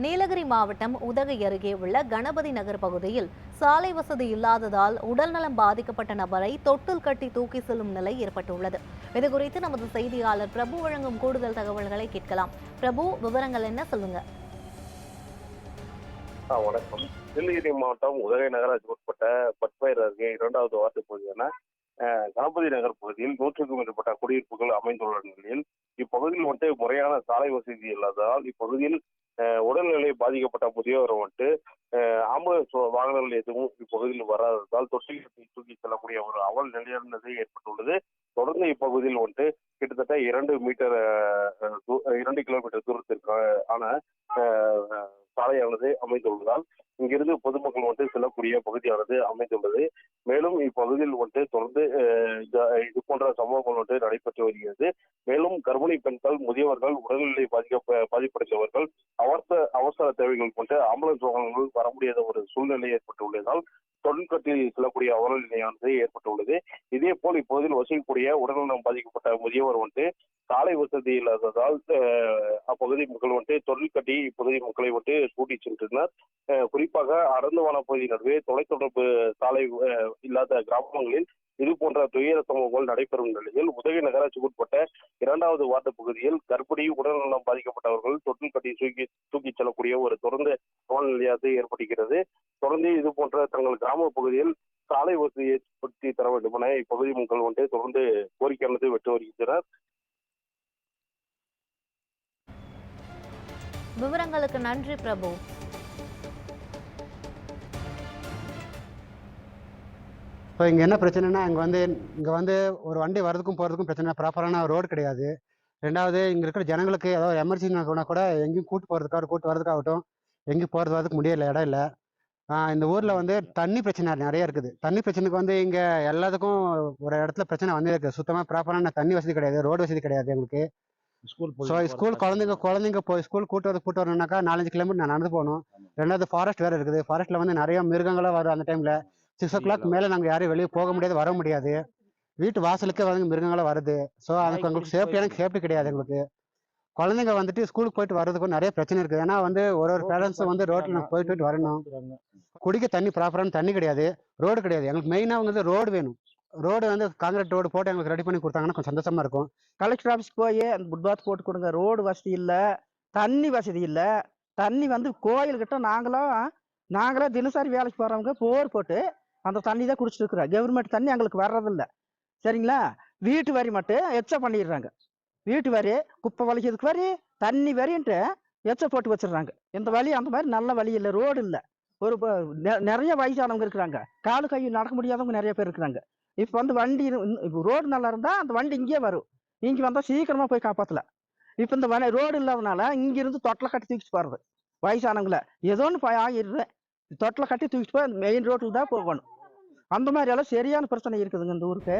நீலகிரி மாவட்டம் உதகை அருகே உள்ள கணபதி நகர் பகுதியில் சாலை வசதி இல்லாததால் உடல்நலம் பாதிக்கப்பட்ட நபரை தொட்டில் கட்டி தூக்கி செல்லும் நிலை ஏற்பட்டுள்ளது. இதுகுறித்து நமது செய்தியாளர் பிரபு வழங்கும் கூடுதல் தகவல்களை கேட்கலாம். பிரபு, விவரங்கள் என்ன, சொல்லுங்க. வணக்கம். நீலகிரி மாவட்டம் உதகை நகராட்சி உட்பட்ட பட்பயிர் அருகே 2வது வார்டு பகுதியான கணபதி நகர் பகுதியில் 100க்கும் மேற்பட்ட குடியிருப்புகள் அமைந்துள்ள நிலையில் இப்பகுதியில் முறையான சாலை வசதி இல்லாததால் இப்பகுதியில் உடல்நிலை பாதிக்கப்பட்ட முதியவர் ஆம்புலன்ஸ் வாகனங்கள் எதுவும் இப்பகுதியில் வராததால் தொட்டில் தூக்கி செல்லக்கூடிய ஒரு அவல் நிலையானது ஏற்பட்டுள்ளது. தொடர்ந்து இப்பகுதியில் கிட்டத்தட்ட 2 கிலோமீட்டர் தூரத்திற்கு ஆன சாலையானது அமைந்துள்ளதால் இங்கிருந்து பொதுமக்கள் செல்லக்கூடிய பகுதியானது அமைந்துள்ளது. மேலும் இப்பகுதியில் தொடர்ந்து இது போன்ற சம்பவங்கள் நடைபெற்று வருகிறது. மேலும் கர்ப்பிணி பெண்கள், முதியவர்கள், உடல்நிலை பாதிப்படைந்தவர்கள், அவசர தேவைகள் ஆம்புலன்ஸ் வாகனங்கள் வர முடியாத ஒரு சூழ்நிலை ஏற்பட்டுள்ளதால் தொழிற்கட்டில் செல்லக்கூடிய அவல நிலையானது ஏற்பட்டுள்ளது. இதே போல் இப்பகுதியில் வசிக்கக்கூடிய உடல்நலம் பாதிக்கப்பட்ட முதியவர் சாலை வசதி இல்லாததால் அப்பகுதி மக்கள் தொழிற்கட்டி இப்பகுதி மக்களை கூட்டி சென்றனர். குறிப்பாக அடர்ந்துவான பகுதி நடுவே தொலைத்தொடர்பு சாலை இல்லாத கிராமங்களில் இது போன்ற துயர சம்பவங்கள் நடைபெறும் நிலையில் உதகை நகராட்சிக்கு உட்பட்ட 2வது வார்டு பகுதியில் கர்ப்பிணி, உடல்நலம் பாதிக்கப்பட்டவர்கள் தொட்டில் கட்டி தூக்கி செல்லக்கூடிய ஒரு தொடர்ந்து சூழ்நிலையானது ஏற்படுகிறது. தொடர்ந்து இது போன்ற தங்கள் கிராம பகுதியில் சாலை வசதி ஏற்படுத்தி தர வேண்டும் என இப்பகுதி மக்கள் தொடர்ந்து கோரிக்கையானது விட்டு வருகின்றனர். விவரங்களுக்கு நன்றி பிரபு. இப்போ இங்கே என்ன பிரச்சனைனா, இங்கே ஒரு வண்டி வரதுக்கும் போகிறதுக்கும் பிரச்சனை, ப்ராப்பரான ரோடு கிடையாது. 2வது, இங்கே இருக்கிற ஜனங்களுக்கு ஏதாவது எமர்ஜென்சி போனால் கூட எங்கேயும் கூட்டு வரதுக்காகட்டும் எங்கேயும் வரதுக்கு முடியல, இடம் இல்லை. இந்த ஊரில் தண்ணி பிரச்சனை நிறைய இருக்குது. தண்ணி பிரச்சனைக்கு இங்கே எல்லாத்துக்கும் ஒரு இடத்துல பிரச்சனை இருக்குது. சுத்தமாக ப்ராப்பரான தண்ணி வசதி கிடையாது, ரோடு வசதி கிடையாது எங்களுக்கு. ஸ்கூல் குழந்தைங்க போய் ஸ்கூல் கூட்டு வரணும்னாக்கா 4-5 கிலோமீட்டர் நான் நடந்து போகணும். 2வது, ஃபாரஸ்ட் வேறு இருக்குது. ஃபாரஸ்ட்டில் நிறைய மிருகங்களாக வரும். அந்த டைமில் 6 o'clock மேலே நாங்கள் யாரையும் வெளியே போக முடியாது, வர முடியாது. வீட்டு வாசலுக்கே மிருகங்களாக வருது. ஸோ அதுக்கு எங்களுக்கு சேஃப்டி கிடையாது. எங்களுக்கு குழந்தைங்க ஸ்கூலுக்கு போயிட்டு வர்றதுக்கும் நிறைய பிரச்சனை இருக்குது. ஏன்னா ஒரு பேரண்ட்ஸும் ரோட்டில் போயிட்டு வரணும். குடிக்க தண்ணி, ப்ராப்பரான தண்ணி கிடையாது, ரோடு கிடையாது. எங்களுக்கு மெயினாக ரோடு வேணும். ரோடு காங்கிரீட் ரோடு போட்டு எங்களுக்கு ரெடி பண்ணி கொடுத்தாங்கன்னா கொஞ்சம் சந்தோஷமா இருக்கும். கலெக்டர் ஆஃபீஸ்க்கு போய் அந்த ஃபுட்பாத் போட்டு கொடுங்க. ரோடு வசதி இல்லை, தண்ணி வசதி இல்லை. தண்ணி கோயில்கிட்ட நாங்களா தினசரி வேலைக்கு போகிறவங்க போர் போட்டு அந்த தண்ணி தான் குடிச்சிட்டு இருக்கிறோம். கவர்மெண்ட் தண்ணி எங்களுக்கு வர்றதில்லை, சரிங்களா? வீட்டு வரி மட்டும் எச்ச பண்ணிடுறாங்க. வீட்டு வரி, குப்பை வலிக்கிறதுக்கு வரி, தண்ணி வரின்ட்டு எச்ச போட்டு வச்சிடுறாங்க. இந்த வழி அந்த மாதிரி நல்ல வழி இல்லை, ரோடு இல்லை. ஒரு நிறைய வயசானவங்க இருக்கிறாங்க, காலு கை நடக்க முடியாதவங்க நிறைய பேர் இருக்கிறாங்க. இப்போ வண்டி ரோடு நல்லா இருந்தால் அந்த வண்டி இங்கே வரும், இங்கே வந்தால் சீக்கிரமாக போய் காப்பாற்றலாம். இப்போ இந்த ரோடு இல்லாதனால இங்கிருந்து தொட்டில் கட்டி தூக்கிட்டு போகிறது வயசானவங்கள. ஏதோ ஒன்று ஆகிடுது, தொட்டில் கட்டி தூக்கிட்டு போய் மெயின் ரோட்டில் தான் போகணும். அந்த மாதிரி எல்லாம் சரியான பிரச்சனை இருக்குதுங்க இந்த ஊருக்கு.